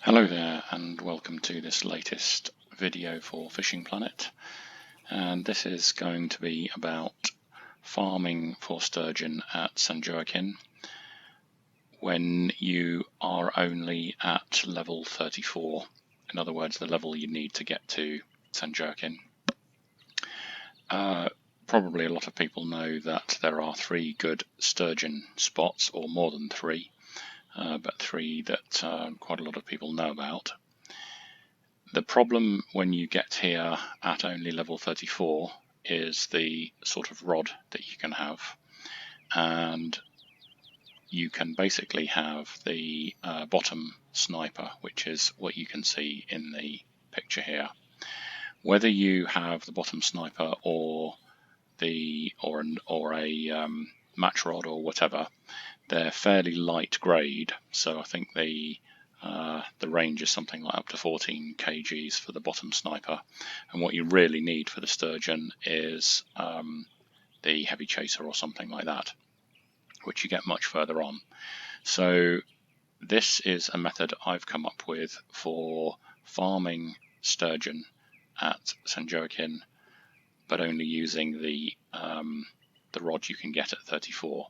Hello there and welcome to this latest video for Fishing Planet, and this is going to be about farming for sturgeon at San Joaquin when you are only at level 34, in other words the level you need to get to San Joaquin. Probably a lot of people know that there are 3 good sturgeon spots, or more than 3. But 3 that quite a lot of people know about. The problem when you get here at only level 34 is the sort of rod that you can have, and you can basically have the bottom sniper, which is what you can see in the picture here. Whether you have the bottom sniper or a match rod or whatever, they're fairly light grade, so I think the range is something like up to 14 kgs for the bottom sniper, and what you really need for the sturgeon is the heavy chaser or something like that, which you get much further on. So this is a method I've come up with for farming sturgeon at San Joaquin, but only using the rod you can get at 34.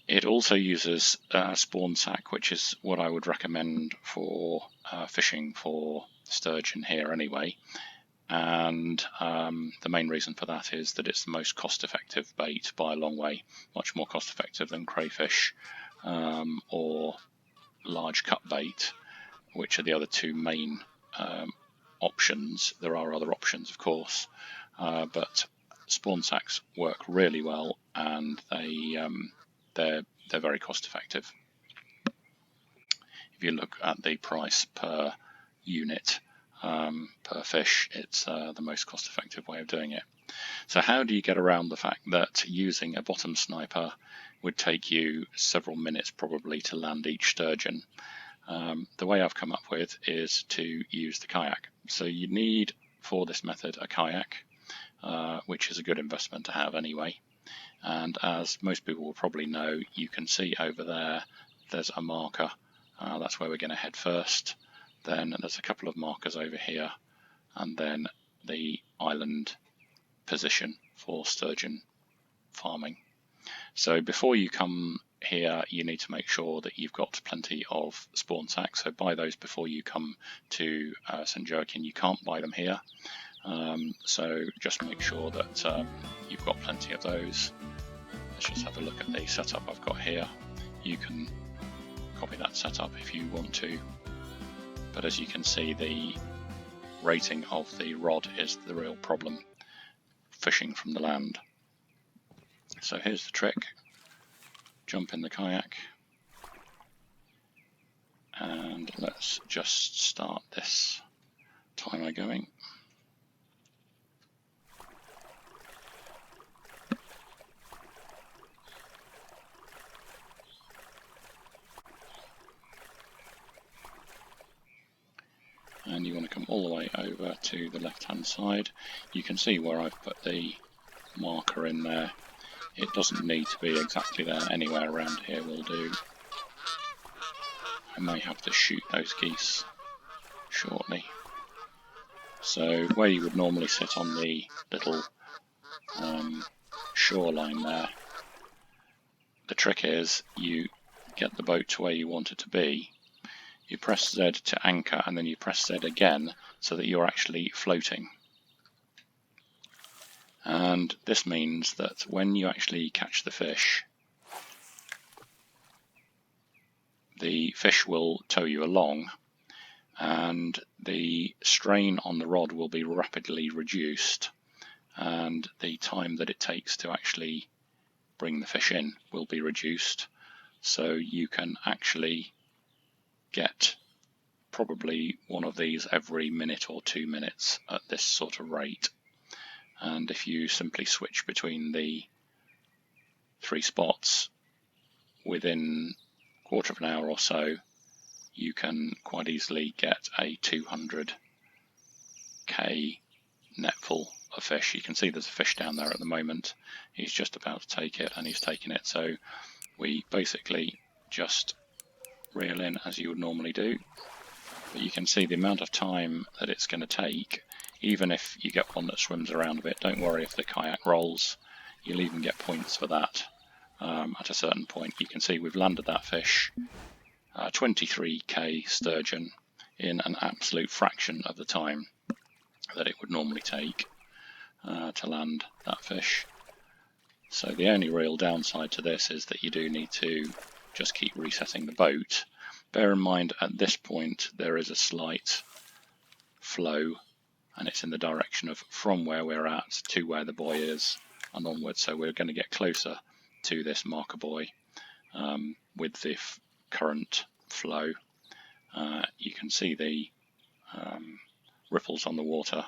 It also uses spawn sack, which is what I would recommend for fishing for sturgeon here anyway. And the main reason for that is that it's the most cost-effective bait by a long way, much more cost-effective than crayfish or large cut bait, which are the other 2 main options. There are other options, of course, but spawn sacks work really well, and they're very cost effective. If you look at the price per unit per fish, it's the most cost effective way of doing it. So how do you get around the fact that using a bottom sniper would take you several minutes probably to land each sturgeon? The way I've come up with is to use the kayak. So you need for this method a kayak, which is a good investment to have anyway. And as most people will probably know, you can see over there, there's a marker. That's where we're going to head first. Then there's a couple of markers over here, and then the island position for sturgeon farming. So before you come here, you need to make sure that you've got plenty of spawn sacks. So buy those before you come to San Joaquin. You can't buy them here. So just make sure that you've got plenty of those. Let's just have a look at the setup I've got here. You can copy that setup if you want to, but as you can see, the rating of the rod is the real problem fishing from the land. So here's the trick. Jump in the kayak and let's just start this timer going. And you want to come all the way over to the left hand side. You can see where I've put the marker in there. It doesn't need to be exactly there, anywhere around here will do. I may have to shoot those geese shortly. So where you would normally sit on the little shoreline there, the trick is you get the boat to where you want it to be. You press Z to anchor, and then you press Z again so that you're actually floating. And this means that when you actually catch the fish will tow you along, and the strain on the rod will be rapidly reduced, and the time that it takes to actually bring the fish in will be reduced, so you can actually get probably one of these every minute or 2 minutes at this sort of rate. And if you simply switch between the 3 spots within a quarter of an hour or so, you can quite easily get a 200k net full of fish. You can see there's a fish down there at the moment. He's just about to take it, and he's taking it. So we basically just reel in as you would normally do, but you can see the amount of time that it's going to take. Even if you get one that swims around a bit, don't worry if the kayak rolls, you'll even get points for that. At a certain point, you can see we've landed that fish, 23k sturgeon, in an absolute fraction of the time that it would normally take to land that fish. So the only real downside to this is that you do need to just keep resetting the boat. Bear in mind at this point there is a slight flow, and it's in the direction of from where we're at to where the buoy is and onwards, so we're going to get closer to this marker buoy with the current flow. You can see the ripples on the water.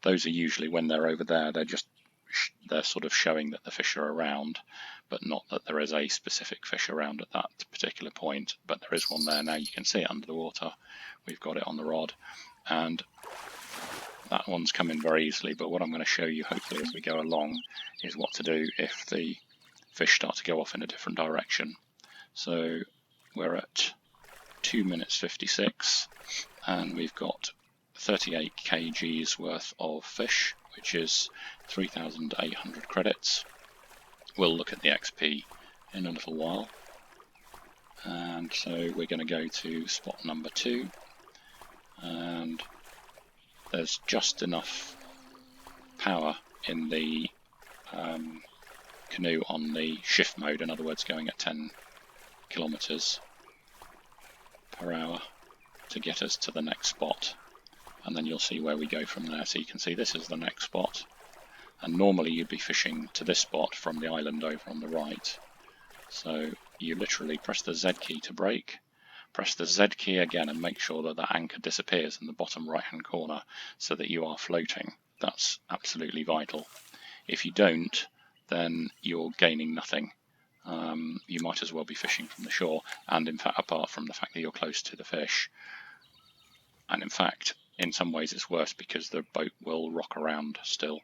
Those are usually, when they're over there, they're sort of showing that the fish are around, but not that there is a specific fish around at that particular point. But there is one there now. You can see it under the water. We've got it on the rod, and that one's coming very easily. But what I'm going to show you, hopefully as we go along, is what to do if the fish start to go off in a different direction. So we're at 2 minutes 56, and we've got 38 kgs worth of fish, which is 3,800 credits. We'll look at the XP in a little while. And so we're going to go to spot number 2, and there's just enough power in the canoe on the shift mode, in other words going at 10 kilometers per hour, to get us to the next spot, and then you'll see where we go from there. So you can see this is the next spot, and normally you'd be fishing to this spot from the island over on the right. So you literally press the Z key to brake, press the Z key again, and make sure that that anchor disappears in the bottom right hand corner so that you are floating. That's absolutely vital. If you don't, then you're gaining nothing. You might as well be fishing from the shore, and in fact, apart from the fact that you're close to the fish, and in fact in some ways it's worse because the boat will rock around still.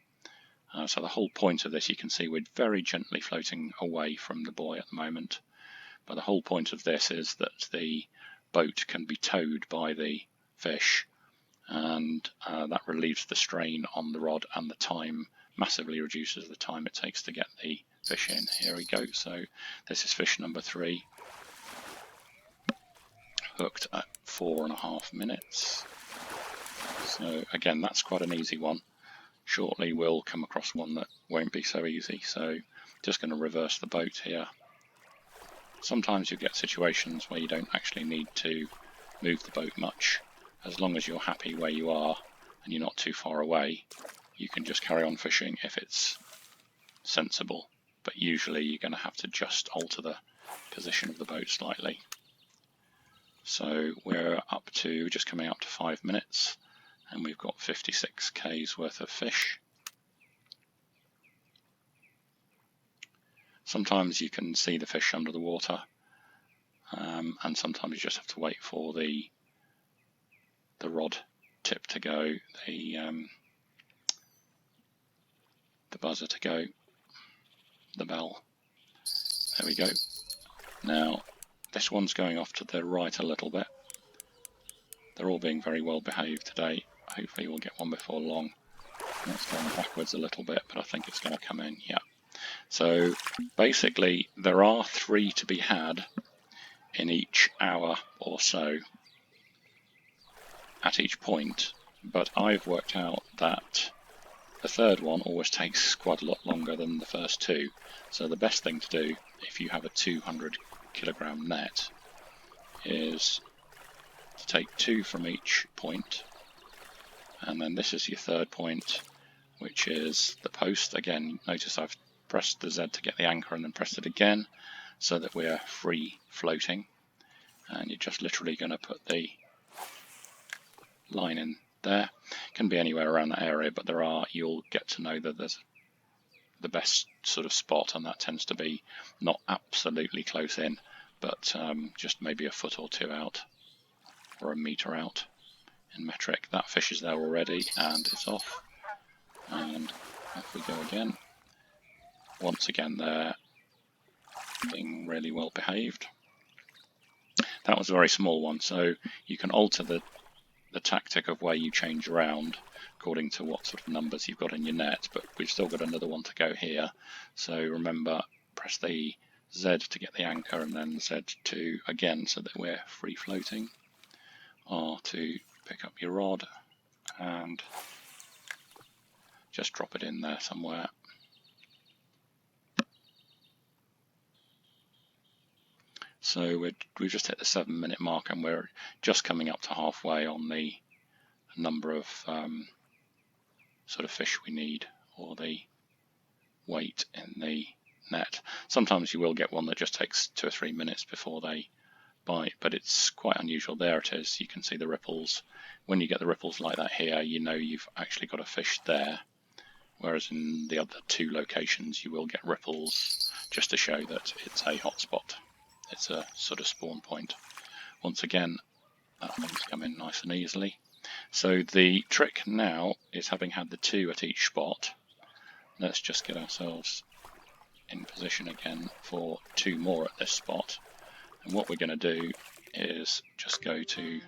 So the whole point of this, you can see we're very gently floating away from the buoy at the moment, but the whole point of this is that the boat can be towed by the fish, and that relieves the strain on the rod, and the time massively reduces the time it takes to get the fish in. Here we go. So this is fish number 3, hooked at 4.5 minutes. So again, that's quite an easy one. Shortly we'll come across one that won't be so easy, so just going to reverse the boat here. Sometimes you get situations where you don't actually need to move the boat much. As long as you're happy where you are and you're not too far away, you can just carry on fishing if it's sensible, but usually you're going to have to just alter the position of the boat slightly. So we're up to, just coming up to 5 minutes, and we've got 56 k's worth of fish. Sometimes you can see the fish under the water, and sometimes you just have to wait for the rod tip to go, the buzzer to go, the bell. There we go. Now this one's going off to the right a little bit. They're all being very well behaved today. Hopefully we'll get one before long. That's going backwards a little bit, but I think it's going to come in. Yeah. So basically there are 3 to be had in each hour or so at each point, but I've worked out that the third one always takes quite a lot longer than the first 2. So the best thing to do if you have a 200 kilogram net is to take 2 from each point, and then this is your third point, which is the post. Again, notice I've pressed the Z to get the anchor and then pressed it again so that we're free floating, and you're just literally going to put the line in there. Can be anywhere around that area, but you'll get to know that there's the best sort of spot, and that tends to be not absolutely close in, but just maybe a foot or 2 out, or a metre out in metric. That fish is there already, and it's off, and off we go again. Once again they're being really well behaved. That was a very small one, so you can alter the the tactic of where you change around according to what sort of numbers you've got in your net, but we've still got another one to go here. So remember, press the Z to get the anchor, and then Z2 again so that we're free floating. R to pick up your rod, and just drop it in there somewhere. So we've just hit the 7-minute mark, and we're just coming up to halfway on the number of sort of fish we need, or the weight in the net. Sometimes you will get one that just takes 2 or 3 minutes before they bite, but it's quite unusual. There it is. You can see the ripples. When you get the ripples like that here, you know you've actually got a fish there, whereas in the other 2 locations you will get ripples just to show that it's a hotspot. It's a sort of spawn point. Once again, that one's come in nice and easily. So the trick now is, having had the 2 at each spot, let's just get ourselves in position again for 2 more at this spot. And what we're going to do is just go to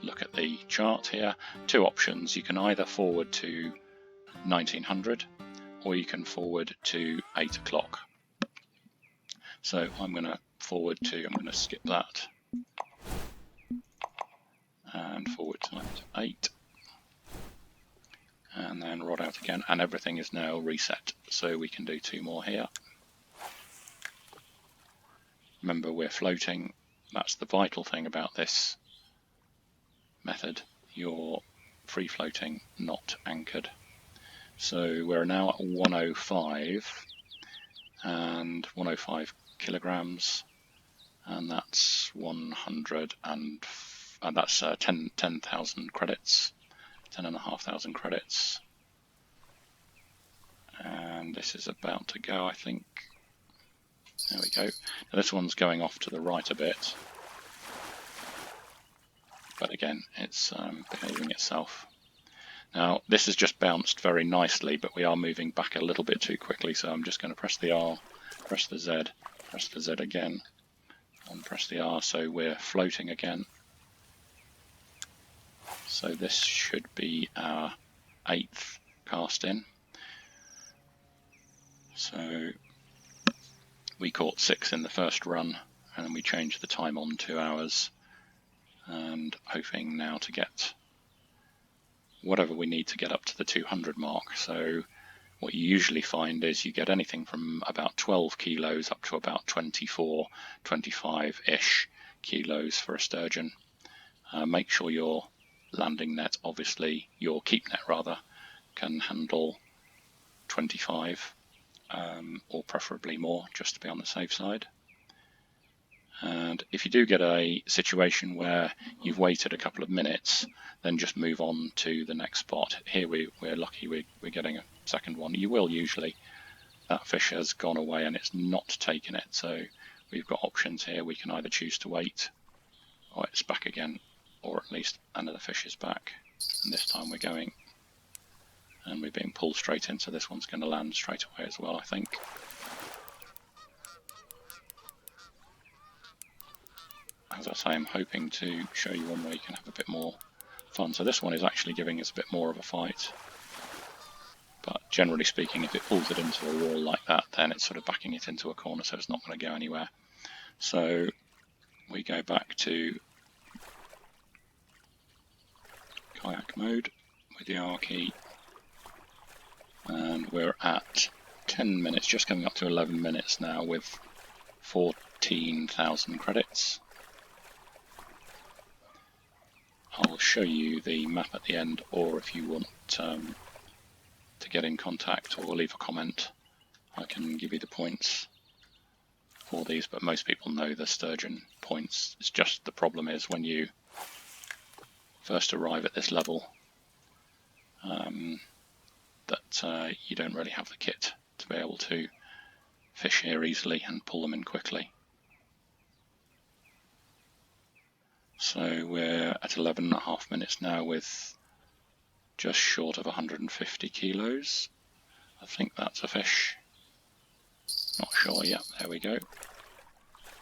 look at the chart here. 2 options. You can either forward to 1900 or you can forward to 8 o'clock. So I'm going to forward to, I'm going to skip that and forward time to 8, and then rod out again, and everything is now reset, so we can do 2 more here. Remember, we're floating. That's the vital thing about this method. You're free floating, not anchored. So we're now at 105 and 105 kilograms, and that's 100 and that's 10,000 credits, 10,500 credits. And this is about to go, I think. There we go. Now this one's going off to the right a bit, but again, it's behaving itself. Now this has just bounced very nicely, but we are moving back a little bit too quickly, so I'm just going to press the R, press the Z again, and press the R, so we're floating again. So this should be our 8th cast in. So we caught 6 in the first run, and then we changed the time on 2 hours, and hoping now to get whatever we need to get up to the 200 mark. So what you usually find is you get anything from about 12 kilos up to about 24, 25-ish kilos for a sturgeon. Make sure your landing net, obviously your keep net rather, can handle 25 or preferably more, just to be on the safe side. And if you do get a situation where you've waited a couple of minutes, then just move on to the next spot. Here we're lucky we're getting a second one. You will usually. That fish has gone away and it's not taken it, so we've got options here. We can either choose to wait, or it's back again, or at least another fish is back, and this time we're going, and we're being pulled straight in, so this one's going to land straight away as well, I think. As I say, I'm hoping to show you one where you can have a bit more fun. So this one is actually giving us a bit more of a fight, but generally speaking, if it pulls it into a wall like that, then it's sort of backing it into a corner, so it's not going to go anywhere. So we go back to kayak mode with the R key, and we're at 10 minutes, just coming up to 11 minutes now, with 14,000 credits. I'll show you the map at the end, or if you want to get in contact or leave a comment, I can give you the points for these, but most people know the sturgeon points. It's just the problem is when you first arrive at this level, that you don't really have the kit to be able to fish here easily and pull them in quickly. So we're at 11.5 minutes now with just short of 150 kilos. I think that's a fish. Not sure yet. There we go.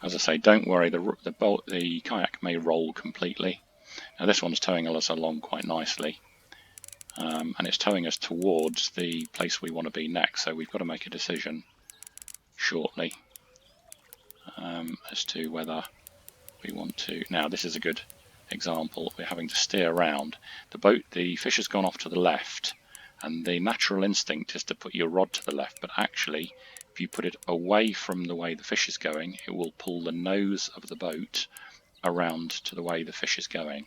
As I say, don't worry. The kayak may roll completely. Now this one's towing us along quite nicely, and it's towing us towards the place we want to be next, so we've got to make a decision shortly as to whether we want to. Now this is a good example. We're having to steer around. The fish has gone off to the left, and the natural instinct is to put your rod to the left, but actually if you put it away from the way the fish is going, it will pull the nose of the boat around to the way the fish is going.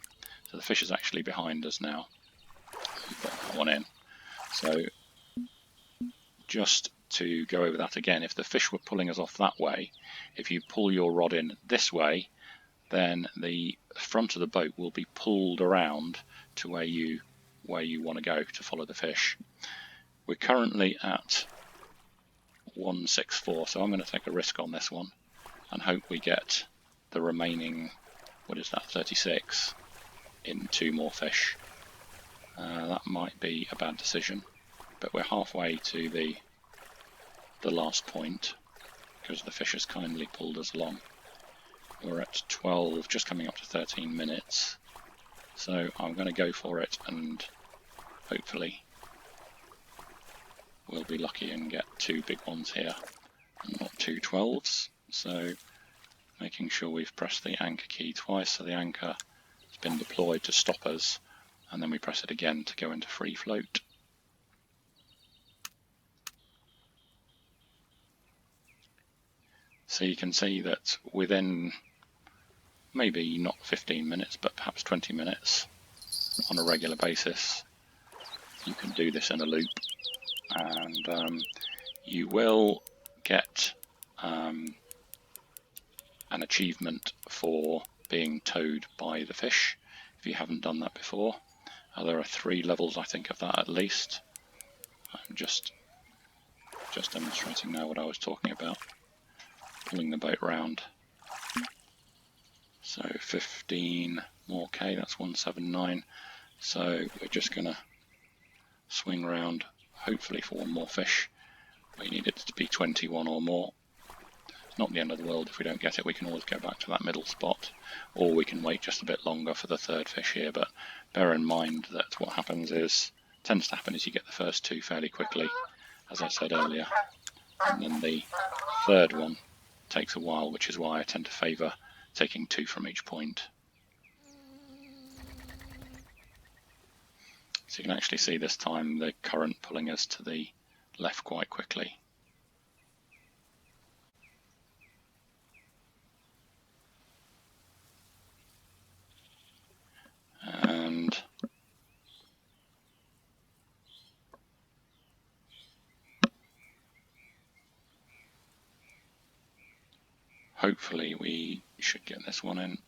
So the fish is actually behind us now. We've got that one in. So just to go over that again, if the fish were pulling us off that way, if you pull your rod in this way, then the front of the boat will be pulled around to where you want to go to follow the fish. We're currently at 164, so I'm going to take a risk on this one and hope we get the remaining, what is that, 36 in 2 more fish. That might be a bad decision, but we're halfway to the last point because the fish has kindly pulled us along. We're at 12, just coming up to 13 minutes, so I'm going to go for it, and hopefully we'll be lucky and get 2 big ones here and not 2 12s. So making sure we've pressed the anchor key twice, so the anchor has been deployed to stop us, and then we press it again to go into free float. So you can see that within maybe not 15 minutes, but perhaps 20 minutes on a regular basis, you can do this in a loop, and you will get an achievement for being towed by the fish if you haven't done that before. There are 3 levels, I think, of that at least. I'm just demonstrating now what I was talking about, pulling the boat round. So 15 more K, that's 179. So we're just going to swing round, hopefully for 1 more fish. We need it to be 21 or more. It's not the end of the world if we don't get it. We can always go back to that middle spot, or we can wait just a bit longer for the 3rd fish here. But bear in mind that what tends to happen is you get the first 2 fairly quickly, as I said earlier, and then the 3rd one takes a while, which is why I tend to favour taking 2 from each point. So you can actually see this time the current pulling us to the left quite quickly. And hopefully we should get this one in.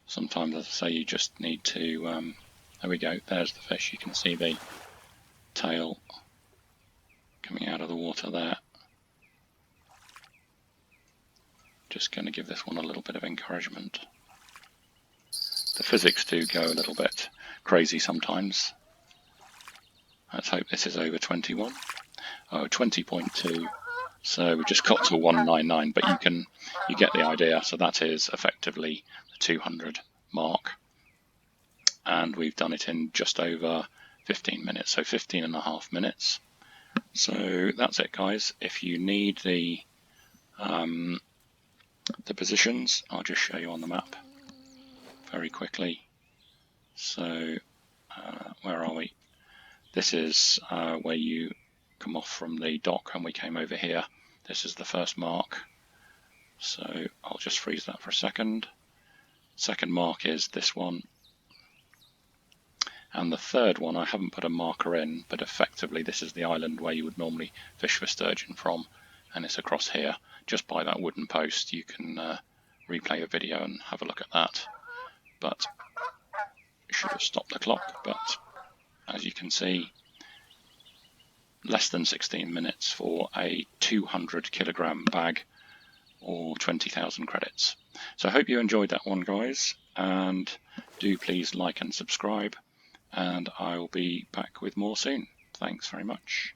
Sometimes, as I say, you just need to, there we go, there's the fish. You can see the tail coming out of the water there. Just going to give this one a little bit of encouragement. The physics do go a little bit crazy sometimes. Let's hope this is over 21. Oh, 20.2. So we just got to 199, but you get the idea. So that is effectively the 200 mark, and we've done it in just over 15 minutes, so 15.5 minutes. So that's it, guys. If you need the positions, I'll just show you on the map very quickly. So where are we? This is where you come off from the dock, and we came over here. This is the first mark, so I'll just freeze that for a second. Second mark is this one, and the 3rd one I haven't put a marker in, but effectively this is the island where you would normally fish for sturgeon from, and it's across here just by that wooden post. You can replay a video and have a look at that, but I should have stopped the clock. But as you can see, less than 16 minutes for a 200 kilogram bag, or 20,000 credits. So I hope you enjoyed that one, guys, and do please like and subscribe, and I'll be back with more soon. Thanks very much.